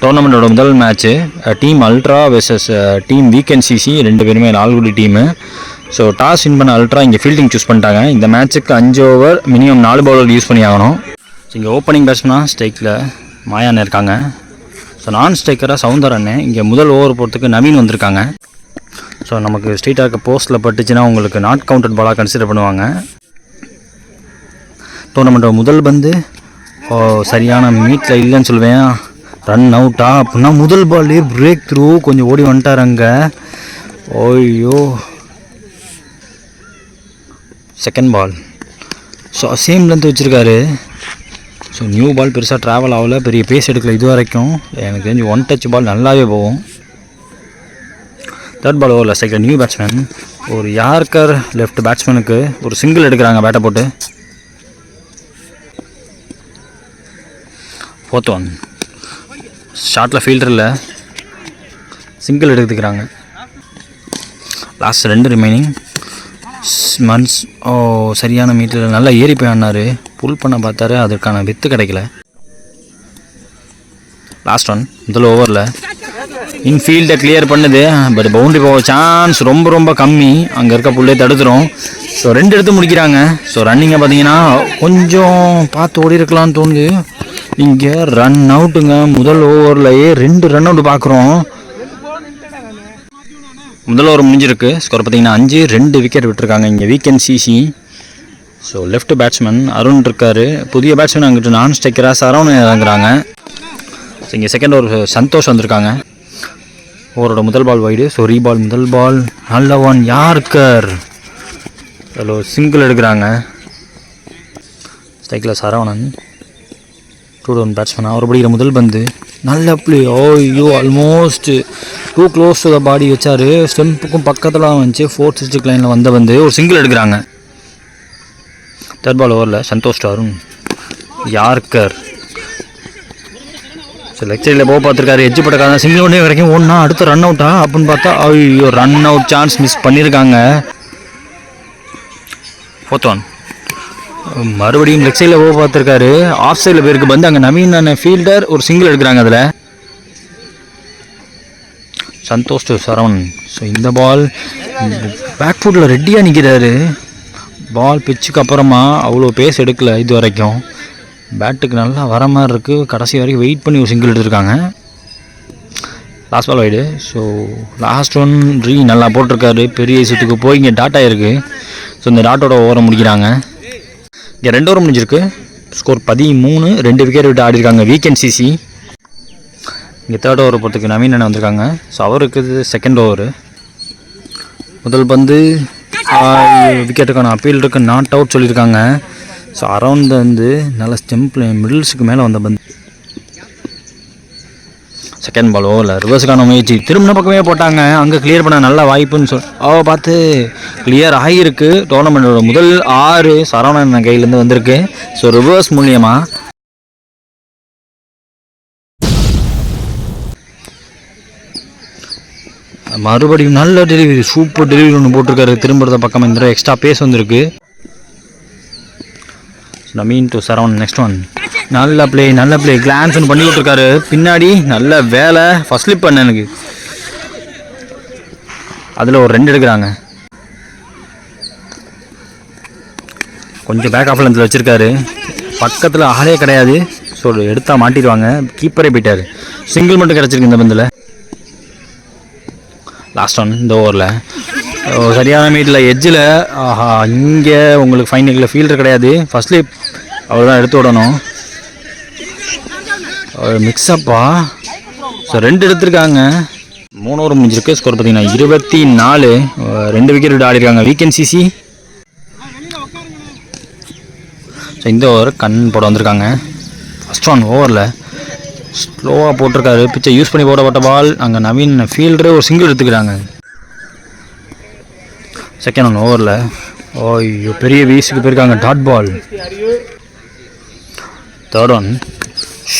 டோர்னமெண்ட்டோட முதல் match team ultra versus team weekend CC, 2 பேருமே நால்குடி team. So toss win பண்ண ultra இங்கே ஃபீல்டிங் சூஸ் பண்ணிட்டாங்க. இந்த மேட்ச்சுக்கு 5 ஓவர் மினிமம் 4 பவுலர் யூஸ் பண்ணி ஆகணும். ஸோ இங்கே ஓப்பனிங் பேட்ஸ்மேனாக ஸ்ட்ரைக்கில் மாயான்னு இருக்காங்க. ஸோ நான் ஸ்ட்ரைக்கராக சவுந்தரன்னு. இங்கே முதல் ஓவர் போகிறதுக்கு நவீன் வந்திருக்காங்க. ஸோ நமக்கு ஸ்ட்ரெயிட்டாக இருக்க போஸ்ட்டில் பட்டுச்சுன்னா உங்களுக்கு நாட் கவுண்டட் பாலாக கன்சிடர் பண்ணுவாங்க. டோர்னமெண்ட்டோட முதல் பந்து சரியான மீட்டில் இல்லைன்னு சொல்லுவேன். ரன் அவுட்டா அப்படின்னா முதல் பால்லே பிரேக் த்ரூ, கொஞ்சம் ஓடி வந்துட்டார் அங்கே. ஓய்யோ, second ball. So same length வச்சுருக்காரு. ஸோ நியூ பால் பெருசாக ட்ராவல் ஆகலை, பெரிய பேஸ் எடுக்கல இது வரைக்கும். எனக்கு தெரிஞ்சு 1 டச் பால் நல்லாவே போகும். தேர்ட் பால் ஓவரில் ஸ்ட்ரைக்கில் நியூ பேட்ஸ்மேன் ஒரு யார்கர் லெஃப்ட் பேட்ஸ்மேனுக்கு ஒரு சிங்கிள் எடுக்கிறாங்க பேட்டை போட்டு. ஃபோர்த் ஒன் ஷார்ட்டில் ஃபீல்டரில் சிங்கிள் எடுத்துக்கிறாங்க. Last 2 remaining months. சரியான மீட்டரில் நல்லா ஏறி போய் ஆனார். புல் பண்ண பார்த்தாரு, அதற்கான வித்து கிடைக்கல. லாஸ்ட் ஒன் முதல் ஓவரில் இன்ஃபீல்டை கிளியர் பண்ணுது, பட் பவுண்டரி போக சான்ஸ் ரொம்ப ரொம்ப கம்மி. அங்கே இருக்க புல்லே தடுத்துரும். ஸோ 2 எடுத்து முடிக்கிறாங்க. ஸோ ரன்னிங்கை பார்த்தீங்கன்னா கொஞ்சம் பார்த்து ஓடி இருக்கலாம்னு தோணுது. இங்கே ரன் அவுட்டுங்க. முதல் ஓவர்லையே 2 ரன் அவுட் பார்க்குறோம். முதல் ஓவர் முடிஞ்சிருக்கு. ஸ்கோர் பார்த்தீங்கன்னா 5-2 விக்கெட் விட்டுருக்காங்க இங்கே weekend CC. So left batsman Arun இருக்கார். புதிய பேட்ஸ்மேன் அங்கிட்டு நான் ஸ்ட்ரைக்கராக சரவணன் இறங்குறாங்க. ஸோ இங்கே செகண்ட் ஓவர் சந்தோஷ் வந்திருக்காங்க. ஓவரோட முதல் பால் வைடு. ஸோ ரீபால் முதல் பால் நல்ல ஒன் யார்கர். அதில் சிங்கிள் எடுக்கிறாங்க. ஸ்ட்ரைக்கில் சரவணன் 2 டவுன் பேட்ஸ்மேன். அவர் படிக்கிற முதல் பந்து நல்ல பிளே. ஐயோ, almost too close to the body வச்சார். ஸ்டெம்புக்கும் பக்கத்தில் வந்துச்சு. 4th ஸ்டிக் லைனில் வந்த வந்து ஒரு சிங்கிள் எடுக்கிறாங்க. தேர்ட் பால் ஓவரில் Santosh Arun yorker. So leg சைடில் போக பார்த்துருக்காரு. எட்ஜ் பட்டக்காரன் சிங்கிள் ஒன்றே வரைக்கும் ஓடனா அடுத்த ரன் அவுட்டா அப்படின்னு பார்த்தா ஐயோ, ரன் அவுட் சான்ஸ் மிஸ் பண்ணியிருக்காங்க. ஃபோர்த் ஒன் மறுபடியும் லெக் சைடில் போக பார்த்துருக்காரு. ஆஃப் சைடில் போயிருக்கு பந்து. அங்கே நவீன ஃபீல்டர் ஒரு சிங்கிள் எடுக்கிறாங்க. அதில் சந்தோஷ் சரவணன். ஸோ இந்த பால் பேக் ஃபுட்டில் ரெடியாக நிற்கிறாரு. பால் பிச்சுக்கு அப்புறமா அவ்வளோ பேஸ் எடுக்கலை இது வரைக்கும். பேட்டுக்கு நல்லா வர மாதிரி இருக்குது. கடைசி வரைக்கும் வெயிட் பண்ணி ஒரு சிங்கிள் எடுத்துருக்காங்க. Last ball wide. So last one நல்லா போட்டிருக்காரு. பெரிய சுற்றுக்கு போய் இங்கே டாட் ஆகிருக்கு. ஸோ இந்த டாட்டோட ஓவரை முடிக்கிறாங்க. இங்கே 2 ஓவர் முடிஞ்சிருக்கு. ஸ்கோர் 13, 2 விக்கெட் விட்டு ஆடிருக்காங்க வீக்கெண்ட் சிசி. இங்கே தேர்ட் ஓவர் போகிறதுக்கு நவீன் அண்ணன் வந்திருக்காங்க. ஸோ அவருக்கு செகண்ட் ஓவரு. முதல் பந்து விக்கெட்டுக்கான அப்பீல் இருக்கு, நாட் அவுட் சொல்லியிருக்காங்க. ஸோ அரௌண்ட் வந்து நல்ல ஸ்டெம்பில் மிடில்ஸுக்கு மேலே வந்த பந்து. செகண்ட் பால் ஓவரில் ரிவர்ஸுக்கான முயற்சி திரும்பின பக்கமே போட்டாங்க. அங்கே கிளியர் பண்ண நல்ல வாய்ப்புன்னு பார்த்து கிளியர் ஆகியிருக்கு. டோர்னமெண்ட்டோட முதல் 6 சரவணன் கையிலேருந்து வந்திருக்கு. ஸோ ரிவர்ஸ் மூலியமாக மறுபடியும் நல்ல டெலிவரி, சூப்பர் டெலிவரி ஒன்று போட்டிருக்காரு. திரும்புறத பக்கம் இந்த எக்ஸ்ட்ரா பேஸ் வந்திருக்கு. Naveen to Saravanan. Next one நல்ல பிளே கிளான்ஸ் ஒன்று பண்ணி விட்டுருக்காரு. பின்னாடி நல்ல வேலை. ஃபர்ஸ்ட் ஸ்லிப் பண்ண எனக்கு அதில் ஒரு 2 எடுக்கிறாங்க. கொஞ்சம் பேக் ஆஃப் லென்த்தில் வச்சுருக்காரு. பக்கத்தில் ஆளே கிடையாது. ஸோ எடுத்தால் மாட்டிடுவாங்க. கீப்பரே போயிட்டார். சிங்கிள் மட்டும் கிடச்சிருக்கு இந்த பந்தில். லாஸ்ட் ஒன் இந்த ஓவரில் சரியான மீட்டில் எட்ஜில். ஆஹா, இங்கே உங்களுக்கு ஃபைனலில் ஃபீல்டர் கிடையாது. ஃபர்ஸ்ட் ஸ்லிப் அவர் தான் எடுத்து விடணும். மிக்ஸப்பா. ஸோ 2 எடுத்திருக்காங்க. 3 ஓவர் முடிஞ்சிருக்கு. ஸ்கோர் பார்த்தீங்கன்னா 24, 2 விக்கெட் விட்டு ஆடிருக்காங்க வீக்கெண்ட் சிசி. ஸோ இந்த ஓவர் கண் போட வந்திருக்காங்க. ஃபர்ஸ்ட் ஒன் ஓவரில் ஸ்லோவாக போட்டிருக்காரு. பிச்சை யூஸ் பண்ணி போடப்பட்ட பால். அங்கே நவீன் ஃபீல்டரு ஒரு சிங்கிள் எடுத்துக்கிறாங்க. செகண்ட் ஒன் ஓவரில் ஐயோ பெரிய வீஸுக்கு போயிருக்காங்க. Dot ball. Third one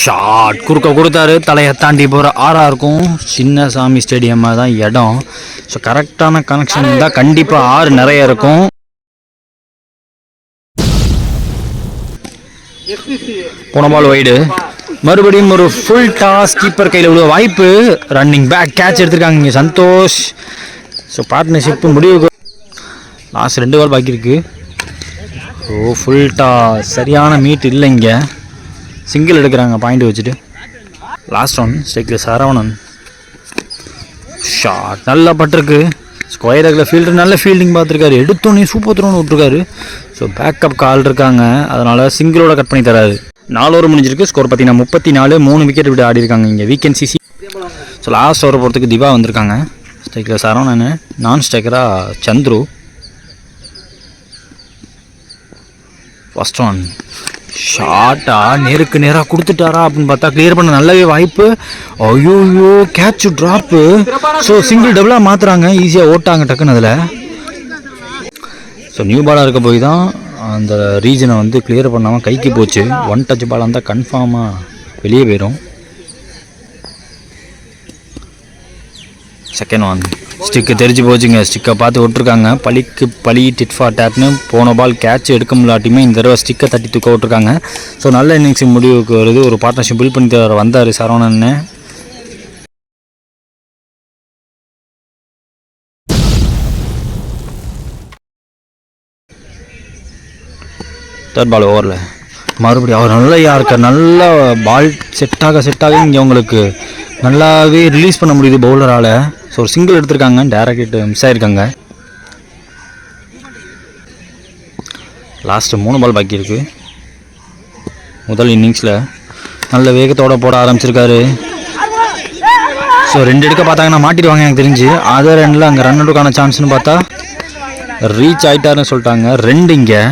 short குறுக்க கொடுத்தாரு. தலையை தாண்டி போகிற ஆறாருக்கும் சின்ன சாமி ஸ்டேடியமாக தான் இடம். ஸோ கரெக்டான கனெக்ஷன் தான் கண்டிப்பாக 6 நிறைய இருக்கும். போன பால் வைடு. மறுபடியும் ஒரு ஃபுல் டாஸ், கீப்பர் கையில் உள்ள வாய்ப்பு, ரன்னிங் பேக் கேட்ச் எடுத்திருக்காங்க இங்கே சந்தோஷ். ஸோ பார்ட்னர்ஷிப்பு முடிவுக்கு லாஸ்ட் 2 பால் பாக்கி இருக்கு. ஓ ஃபுல் டாஸ், சரியான மீட் இல்லை, இங்கே சிங்கிள் எடுக்கிறாங்க பாயிண்ட் வச்சுட்டு. லாஸ்ட் ஒன் ஸ்ட்ரைக்கில் சரவணன் ஷாட் நல்லா பட்டிருக்கு. ஸ்கொயரில் ஃபீல்டர் நல்ல ஃபீல்டிங் பார்த்துருக்காரு, எடுத்தோன்னே சூப்பர் த்ரோன்னு விட்டுருக்காரு. ஸோ பேக்கப் கால் இருக்காங்க, அதனால் சிங்கிளோட கட் பண்ணி தராது. 4 ஓவர் முடிஞ்சிருக்கு. ஸ்கோர் பார்த்தீங்கன்னா 34, 3 விக்கெட் விட்டு ஆடி இருக்காங்க இங்கே weekend CC. So last over போகிறதுக்கு திவா வந்திருக்காங்க. ஸ்ட்ரைக்கில் சரவணன், நான் ஸ்ட்ரைக்கராக சந்துரு. ஃபர்ஸ்ட் ஒன் ஷாட்டா நேருக்கு நேராக கொடுத்துட்டாரா அப்படின்னு பார்த்தா கிளியர் பண்ண நல்லாவே வாய்ப்பு. ஐயோ கேட்ச் ட்ராப்பு. ஸோ சிங்கிள் டபுளாக மாற்றுறாங்க, ஈஸியாக ஓட்டாங்க டக்குன்னு அதில். ஸோ நியூ பாலாக இருக்க போய் தான் அந்த ரீஜனை வந்து கிளியர் பண்ணாமல் கைக்கு போச்சு. 1 டச் பாலாக இருந்தால் கன்ஃபார்மாக வெளியே போயிடும். செகண்ட் ஒன் ஸ்டிக்கு தெரிஞ்சு போச்சுங்க, ஸ்டிக்கை பார்த்து விட்டுருக்காங்க. பழிக்கு பழி டிட் ஃபார் டேப்னு போன பால் கேட்ச் எடுக்க முடியாட்டியுமே இந்த தடவை ஸ்டிக்கை தட்டி தூக்க விட்டுருக்காங்க. ஸோ நல்ல இன்னிங்ஸ் முடிவுக்கு வருது. ஒரு பார்ட்னர்ஷிப் பில்ட் பண்ணி வந்தார் சரவணன். தேர்ட் பால் ஓவரில் மறுபடியும் அவர் நல்லா இருக்கார், நல்லா பால் செட்டாக இங்கே உங்களுக்கு நல்லாவே ரிலீஸ் பண்ண முடியுது பவுலரால். ஸோ ஒரு சிங்கிள் எடுத்திருக்காங்க, டேரக்ட் ஹிட் மிஸ் ஆகிருக்காங்க. லாஸ்ட்டு 3 பால் பாக்கி இருக்குது. முதல் இன்னிங்ஸில் நல்ல வேகத்தோடு போட ஆரம்பிச்சிருக்காரு. ஸோ 2 எடுக்க பார்த்தாங்கன்னா மாட்டிடுவாங்க எனக்கு தெரிஞ்சு. அதர் எண்டில் அங்கே ரன் அவுட்டுக்கான சான்ஸ்னு பார்த்தா ரீச் ஆகிட்டாருன்னு சொல்லிட்டாங்க. 2 இங்கே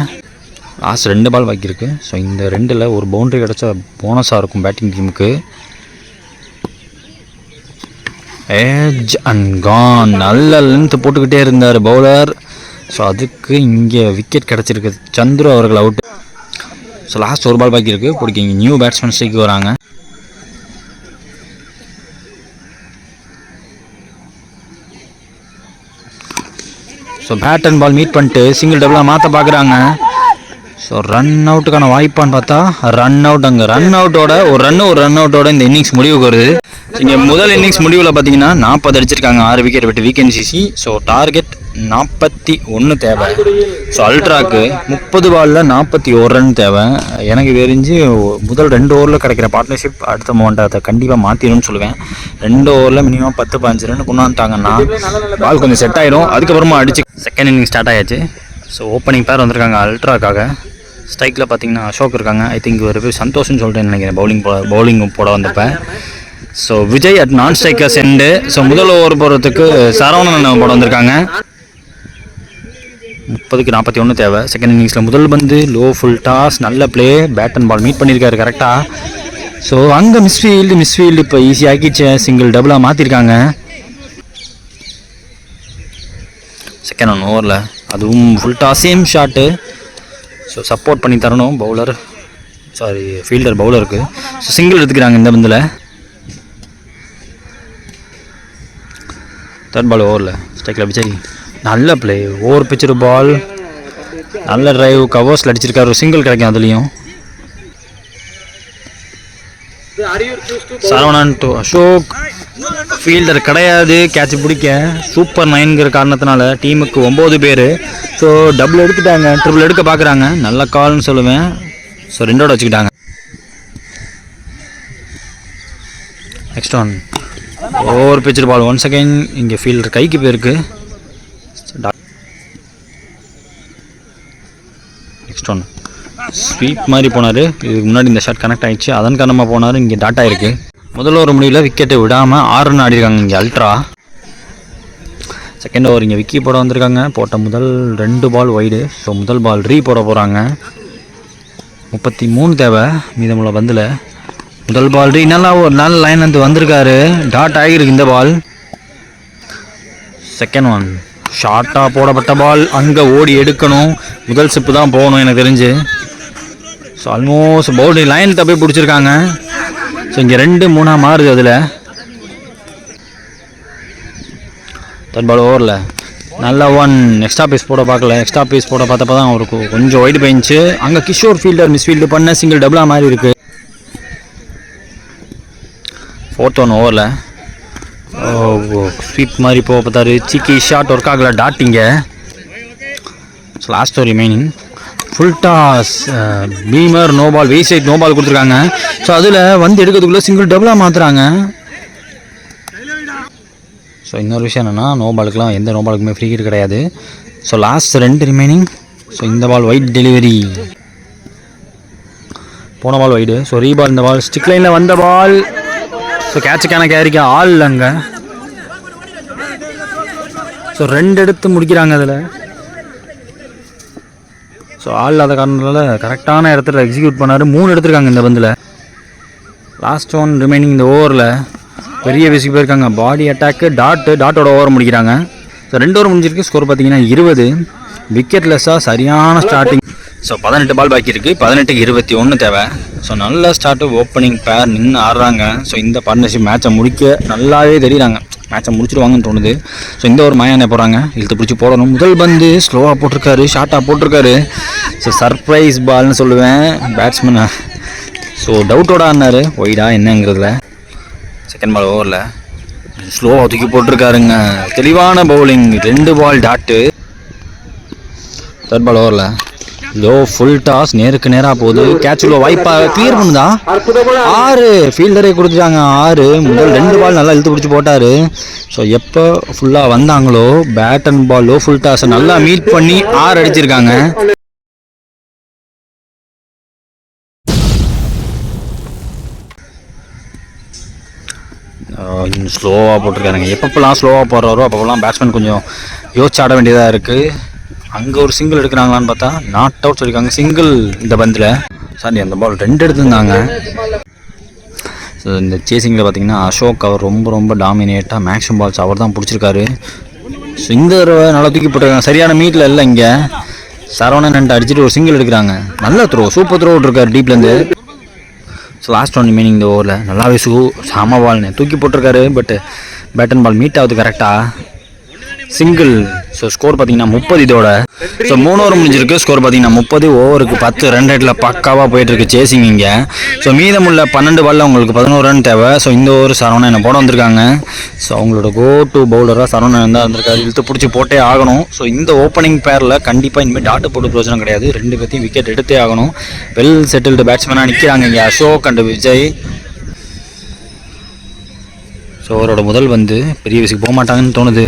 லாஸ்ட் 2 பால் பாக்கி இருக்குது. ஸோ இந்த 2ல் ஒரு பவுண்ட்ரி கிடச்சா போனஸாக இருக்கும் பேட்டிங் டீமுக்கு. ஏஜ் அண்ட் கான், நல்ல லென்த் போட்டுக்கிட்டே இருந்தார் பவுலர். ஸோ அதுக்கு இங்கே விக்கெட் கிடச்சிருக்கு, சந்துரு அவர்கள் அவுட். ஸோ லாஸ்ட் 1 பால் பாக்கி இருக்குது. பிடிக்கிங்க நியூ பேட்ஸ்மேன் ஸ்ட்ரைக்கு வராங்க. So bat and ball meet பண்ணிட்டு சிங்கிள் டபுளாக மாற்ற பார்க்குறாங்க. ஸோ ரன் அவுட்டுக்கான வாய்ப்பான்னு பார்த்தா ரன் அவுட். அங்கே ரன் அவுட்டோட ஒரு ரன் அவுட்டோட இந்த இன்னிங்ஸ் முடிவுக்கு வருது. இங்கே முதல் இன்னிங்ஸ் முடிவில் பார்த்தீங்கன்னா 40 அடிச்சிருக்காங்க, 6 விக்கெட் விட்டு வீக்கெண்ட் சிசி. ஸோ டார்கெட் 41 தேவை. ஸோ அல்ட்ராக்கு 30 பாலில் 41 ரன் தேவை. எனக்கு தெரிஞ்சு முதல் 2 ஓவரில் கிடைக்கிற பார்ட்னர்ஷிப் அடுத்த மொமெண்ட்டை கண்டிப்பாக மாற்றிடும்னு சொல்லுவேன். 2 ஓவரில் மினிமம் 10-15 ரன் கொண்டாந்துட்டாங்கன்னா பால் கொஞ்சம் செட் ஆகிடும். அதுக்கப்புறமா அடிச்சு செகண்ட் இன்னிங் ஸ்டார்ட் ஆயாச்சு. ஸோ ஓப்பனிங் பேர் வந்திருக்காங்க அல்ட்ராக்காக. ஸ்ட்ரைக்கில் பார்த்தீங்கன்னா அசோக் இருக்காங்க. ஐ திங்க் ஒரு பேர் சந்தோஷம்னு சொல்லிட்டு நினைக்கிறேன் பவுலிங் போட வந்தப்போ. ஸோ விஜய் அட் நான் ஸ்ட்ரைக்கர்ஸ் எண்டு. ஸோ முதல் ஓவர் போகிறதுக்கு சரவணன் போட வந்திருக்காங்க. 30க்கு 41 தேவை. செகண்ட் இன்னிங்ஸில் முதல் பந்து லோ ஃபுல் டாஸ், நல்ல play, bat and ball meet பண்ணியிருக்காரு கரெக்டாக. ஸோ அங்கே மிஸ்ஃபீல்டு இப்போ ஈஸி ஆக்கிச்சு, சிங்கிள் டபுளாக மாற்றிருக்காங்க. செகண்ட் ஒன் ஓவரில் அதுவும் full toss same shot. So support பண்ணி தரணும் ஃபீல்டர் பவுலருக்கு. ஸோ சிங்கிள் எடுத்துக்கிறாங்க இந்த பந்தில். தேர்ட் பால் ஓவரில் ஸ்ட்ரைக்கில் விஜய் நல்ல பிளே, ஓவர் பிச்சர் பால், நல்ல டிரைவ், கவர்ஸில் அடிச்சிருக்காரு. ஒரு சிங்கிள் கிடைக்கும் அதுலேயும். சரவணன் டு அசோக், ஃபீல்டர் கிடையாது கேட்ச் பிடிக்க. சூப்பர் 9ங்கிற காரணத்தினால டீமுக்கு 9 பேர். ஸோ டபுள் எடுத்துட்டாங்க, ட்ரிபிள் எடுக்க பார்க்குறாங்க. நல்ல கால்னு சொல்லுவேன். ஸோ 2ஓட வச்சுக்கிட்டாங்க. நெக்ஸ்ட் ஒன் ஓவர் பிச்சர் பால், 1 செகண்ட். இங்கே ஃபீல்டர் கைக்கு போயிருக்கு. நெக்ஸ்ட் ஒன் ஸ்வீப் மாதிரி போனார். இதுக்கு முன்னாடி இந்த ஷாட் கனெக்ட் ஆகிடுச்சு, அதன் காரணமாக போனார். இங்கே டாட் ஆகிருக்கு. முதல் ஓவர் முடிவில் விக்கெட்டை விடாமல் 6 ரன் ஆடிருக்காங்க இங்கே அல்ட்ரா. செகண்ட் ஓவர் இங்கே விக்கி போட வந்திருக்காங்க. போட்ட முதல் 2 பால் வைடு. ஸோ முதல் பால் ரீ போட போகிறாங்க. 33 தேவை மீதமுள்ள பந்தில். முதல் பால் ரீ நல்லா ஒரு நல்ல லைன் வந்து வந்திருக்காரு, டாட் ஆகிருக்கு இந்த பால். செகண்ட் ஒன் ஷார்ட்டாக போடப்பட்ட பால், அங்கே ஓடி எடுக்கணும். முதல் சிப்பு தான் போகணும் எனக்கு தெரிஞ்சு. ஸோ ஆல்மோஸ்ட் பவுண்டரி லைன் தப்பி பிடிச்சிருக்காங்க. ஸோ இங்கே 2-3 மாறுது. அதில் தேர்ட் பால் ஓவரில் நல்லா எக்ஸ்ட்ரா பீஸ் போட பார்க்கல. எக்ஸ்ட்ரா பீஸ் போட பார்த்தப்ப தான் அவருக்கு கொஞ்சம் ஒயிட் போயிடுச்சு. அங்கே கிஷோர் ஃபீல்டர் மிஸ்ஃபீல்டு பண்ண சிங்கிள் டபுளாக மாறி இருக்குது. 4th ஒன் ஓவரில் ஸ்வீப் மாதிரி போக பார்த்தாரு. சீக்கி ஷாட் ஒர்க் ஆகலை. டாட்டிங்க. So last remaining full toss. Beamer no ball, வெய் சைட் நோ பால் கொடுத்துருக்காங்க. ஸோ அதில் வந்து எடுக்கிறதுக்குள்ளே சிங்கிள் டபுளாக மாற்றுறாங்க. ஸோ இன்னொரு விஷயம் என்னென்னா, நோ பாலுக்குலாம் எந்த நோ பாலுக்குமே ஃப்ரீ ஹிட் கிடையாது. So last 2 remaining. ஸோ இந்த பால் ஒயிட் டெலிவரி, போன பால் வைடு. ஸோ ரீபால். இந்த பால் ஸ்டிக் லைனில் வந்த பால். ஸோ கேட்சுக்கான கேரிக்கு ஆள் இல்லைங்க. ஸோ 2 எடுத்து முடிக்கிறாங்க அதில். ஸோ ஆள் இல்லாத காரணத்தால் கரெக்டான இடத்துல எக்ஸிக்யூட் பண்ணார். 3 எடுத்திருக்காங்க இந்த பந்தில். லாஸ்ட் ஒன் ரிமைனிங் இந்த ஓவரில் பெரிய விசிக்கு போயிருக்காங்க. பாடி அட்டாக்கு டாட்டோட ஓவர் முடிக்கிறாங்க. ஸோ 2 ஓவர் முடிஞ்சிருக்கு. ஸ்கோர் பார்த்தீங்கன்னா 20. விக்கெட் லெஸ்ஸாக சரியான ஸ்டார்டிங். ஸோ 18 பால் பாக்கி இருக்குது. 18க்கு 21 தேவை. ஸோ நல்ல ஸ்டார்ட்டு. ஓப்பனிங் பேர் நின்று ஆடுறாங்க. ஸோ இந்த பார்ட்னர்ஷிப் மேட்சை முடிக்க நல்லாவே தெரியுறாங்க. மேட்சை முடிச்சிடுவாங்கன்னு தோணுது. ஸோ இந்த ஒரு மாயானே போகிறாங்க. இழுத்து பிடிச்சி போடணும். முதல் பந்து ஸ்லோவாக போட்டிருக்காரு, ஷார்ட்டாக போட்டிருக்காரு. ஸோ சர்ப்ரைஸ் பால்னு சொல்லுவேன் பேட்ஸ்மேனை. ஸோ டவுட்டோட ஆடினார் ஒய்டா என்னங்கிறதுல. செகண்ட் பால் ஓவரில் ஸ்லோவாக தூக்கி போட்டிருக்காருங்க. தெளிவான பவுலிங். 2 பால் டாட்டு. தேர்ட் பால் ஓவரில் லோ ஃபுல் டாஸ், நேருக்கு நேராக போகுது. கேட்ச் உள்ள வாய்ப்பாக கிளியர் பண்ணுதா. 6 ஃபீல்டரே கொடுத்துட்டாங்க. 6 முதல் 2 பால் நல்லா இழுத்து பிடிச்சி போட்டார். ஸோ எப்போ ஃபுல்லாக வந்தாங்களோ bat and ball low full டாஸை நல்லா மீட் பண்ணி 6 அடிச்சிருக்காங்க. ஸ்லோவாக போட்டிருக்காருங்க. எப்பப்பெல்லாம் ஸ்லோவாக போடுறாரோ அப்போல்லாம் பேட்ஸ்மேன் கொஞ்சம் யோசிச்சு ஆட வேண்டியதாக இருக்குது. அங்கே ஒரு சிங்கிள் எடுக்கிறாங்களான்னு பார்த்தா நாட் அவுட் சொல்லியிருக்காங்க. சிங்கிள் இந்த பந்தில். சாரி, அந்த பால் 2 எடுத்துருந்தாங்க. ஸோ இந்த சேசிங்கில் பார்த்தீங்கன்னா அசோக் அவர் ரொம்ப டாமினேட்டாக மேக்ஸிமம் பால்ஸ் அவர் தான் பிடிச்சிருக்காரு. ஸோ இந்த தடவை நல்லா தூக்கி போட்டிருக்காங்க. சரியான மீட்டில் இல்லை. இங்கே சரவணன் 2 அடிச்சுட்டு ஒரு சிங்கிள் எடுக்கிறாங்க. நல்ல த்ரோ, சூப்பர் த்ரோ விட்ருக்காரு டீப்லேருந்து. ஸோ லாஸ்ட் ஒன் ரிமைனிங் இந்த ஓவரில் நல்லாவே சாம பால்னு தூக்கி போட்டிருக்காரு. But bat and ball meet ஆகுது கரெக்டாக. சிங்கிள். ஸோ ஸ்கோர் பார்த்தீங்கன்னா 30 இதோட. ஸோ 3 ஓவர் முடிஞ்சிருக்கு. ஸ்கோர் பார்த்தீங்கன்னா 30. ஓவருக்கு 10 ரன் ரேட்டில் பக்காவாக போயிட்டுருக்கு சேசிங் இங்கே. ஸோ மீதமுள்ள 12 பாலில் உங்களுக்கு 11 ரன் தேவை. ஸோ இந்த ஓவர் சரவணன் என்ன போட வந்திருக்காங்க. ஸோ அவங்களோட கோ டு பவுலராக சரவணன் தான் வந்திருக்காரு. இழுத்து பிடிச்சி போட்டே ஆகணும். ஸோ இந்த ஓப்பனிங் பேரில் கண்டிப்பாக இனிமேல் டாட்டு போட்டு பிரயோஜனம் கிடையாது. 2 பேர்த்தையும் விக்கெட் எடுத்தே ஆகணும். வெல் செட்டில்டு பேட்ஸ்மேனாக நிற்கிறாங்க இங்கே அசோக் அண்ட் விஜய். ஸோ அவரோட முதல் வந்து பெரிய விசிக்கு போக மாட்டாங்கன்னு தோணுது.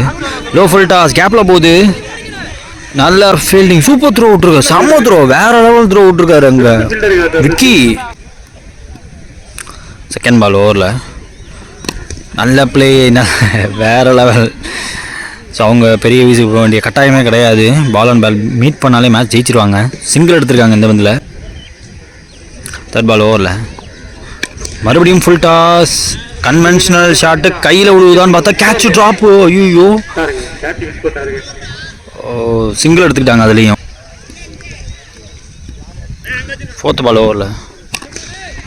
லோ ஃபுல் டாஸ், கேப்பில் போகுது. நல்ல ஃபீல்டிங், சூப்பர் த்ரோ விட்ருக்காரு. செம்ம த்ரோ, வேற லெவல் த்ரோ விட்ருக்காரு அங்கே விக்கி. செகண்ட் பால் ஓவரில் நல்ல பிளே, வேற லெவல். ஸோ அவங்க பெரிய விசிக்கு போக வேண்டிய கட்டாயமே கிடையாது. பால் அண்ட் பால் மீட் பண்ணாலே மேட்ச் ஜெயிச்சிருவாங்க. சிங்கிள் எடுத்திருக்காங்க இந்த பந்தில். தேர்ட் பால் ஓவரில் மறுபடியும் ஃபுல் டாஸ். கன்வென்ஷனல் ஷாட்டு கையில் விழுவுதான்னு பார்த்தா கேட்ச் ட்ராப்பு. ஐயோ, சிங்கிள் எடுத்துக்கிட்டாங்க அதுலேயும். ஃபோர்த் பால் ஓவரில்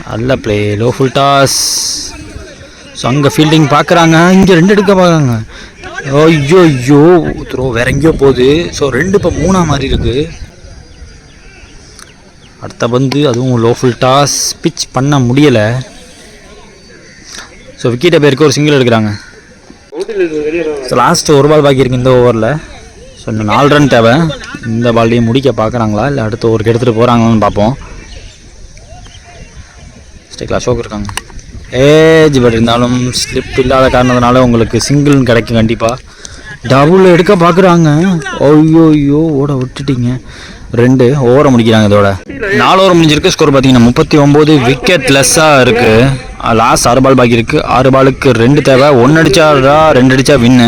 நல்ல play, low full toss. So அங்கே ஃபீல்டிங் பார்க்குறாங்க, இங்கே 2 எடுக்க பார்க்குறாங்க. ஐயோ த்ரோ வேற எங்கேயோ போகுது. ஸோ 2 இப்போ 3 மாதிரி இருக்குது. அடுத்த பந்து அதுவும் லோ ஃபுல் டாஸ், பிச் பண்ண முடியலை. ஸோ விக்கெட்டை பேருக்கு ஒரு சிங்கிள் எடுக்கிறாங்க. ஸோ லாஸ்ட் 1 பால் பாக்கி இருக்குது இந்த ஓவரில். ஸோ இன்னும் 4 ரன் தேவை. இந்த பால்லையும் முடிக்க பார்க்குறாங்களா இல்லை அடுத்த ஓவருக்கு எடுத்துகிட்டு போகிறாங்களான்னு பார்ப்போம். ஸ்டேக்கில் அசோக் இருக்காங்க. ஏஜ் பட் இருந்தாலும் ஸ்லிப் இல்லாத காரணத்தினால உங்களுக்கு சிங்கிள் கிடைக்கும் கண்டிப்பாக. டபுள் எடுக்க பார்க்குறாங்க. ஐயோ ஓட விட்டுட்டீங்க. 2 ஓவரை முடிக்கிறாங்க. இதோட 4 ஓவர் முடிஞ்சிருக்கு. ஸ்கோர் பார்த்தீங்கன்னா 39. விக்கெட் லெஸ்ஸாக இருக்குது. லாஸ்ட் 6 பால் பாக்கி இருக்குது. 6 பாலுக்கு 2 தேவை. 1 அடித்தா 2 அடித்தா win.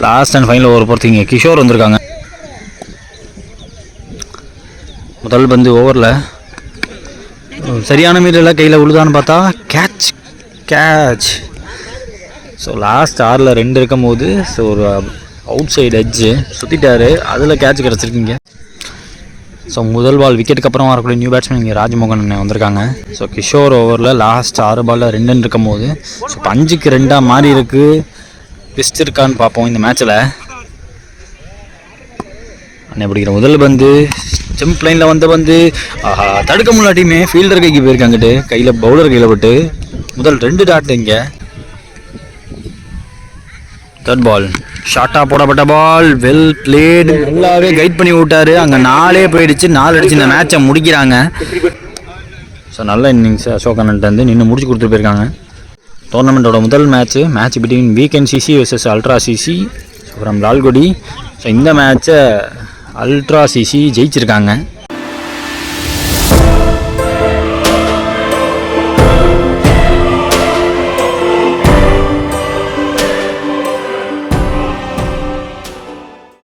Last and final over பொறுத்தீங்க கிஷோர் வந்திருக்காங்க. முதல் பந்து ஓவரில் சரியான மீறில் கையில் விழுதான்னு பார்த்தா கேட்ச். ஸோ லாஸ்ட் 6ல் 2 இருக்கும் போது ஸோ ஒரு அவுட் சைடு எட்ஜு சுற்றிட்டாரு, அதில் கேட்ச் கிடச்சிருக்கீங்க. ஸோ முதல் பால் விக்கெட்டுக்கு அப்புறம் வரக்கூடிய நியூ பேட்ஸ்மேன் இங்கே ராஜ்மோகன் வந்திருக்காங்க. ஸோ கிஷோர் ஓவரில் லாஸ்ட் 6 பாலில் 2 இருக்கும் போது ஸோ 5க்கு 2 மாறி இருக்குது. ட்விஸ்ட் இருக்கான்னு பார்ப்போம் இந்த மேட்ச்சில். அண்ணே பிடிக்கிற முதல் பந்து ஜம்ப் லைனில் வந்த பந்து தடுக்க முன்னாடியுமே ஃபீல்டர் கைக்கு போயிருக்காங்கிட்டு கையில் பவுலர் கையில் விட்டு முதல் 2 டாட் இங்கே. தேர்ட் பால் ஷார்ட்டாக போடப்பட்ட பால், வெல் பிளேடு, நல்லாவே கைட் பண்ணி விட்டாரு. அங்கே 4 போயிடுச்சு, 4 அடிச்சு இந்த மேட்சை முடிக்கிறாங்க. ஸோ நல்ல இன்னிங்ஸ் அசோக் அண்ணன்ட்டு வந்து நின்று முடிச்சு கொடுத்துட்டு போயிருக்காங்க. டோர்னமெண்ட்டோட முதல் match between weekend CC vs ultra CC from Lalgudi. So இந்த மேட்சை அல்ட்ரா சிசி ஜெயிச்சிருக்காங்க.